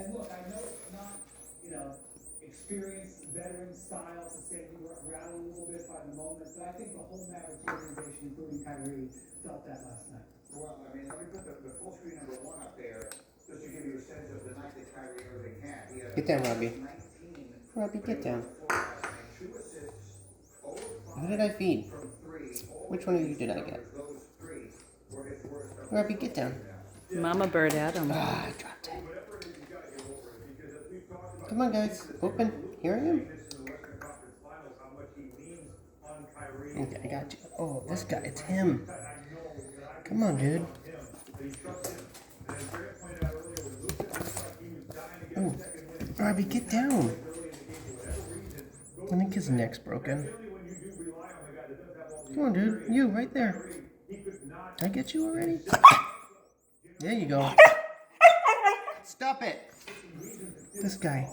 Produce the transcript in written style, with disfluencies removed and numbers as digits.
And look, I know it's not, experienced veteran style to say you were rattled a little bit by the moment, but I think the whole Mavericks organization, including Kyrie, felt that last night. Well, I mean, let me put the full screen number 1 up there, just to give you a sense of the night that Kyrie Irving had. He had Get down, Robbie. Robbie, get down. Who did I feed? Which one of you did I get? Robbie, get down. Mama bird Adam. Ah, I dropped it. Come on, guys. Open. Here I am. Okay, I got you. Oh, this guy. It's him. Come on, dude. Oh, Robbie, get down. I think his neck's broken. Come on, dude. You, right there. Can I get you already? There you go. Stop it. This guy.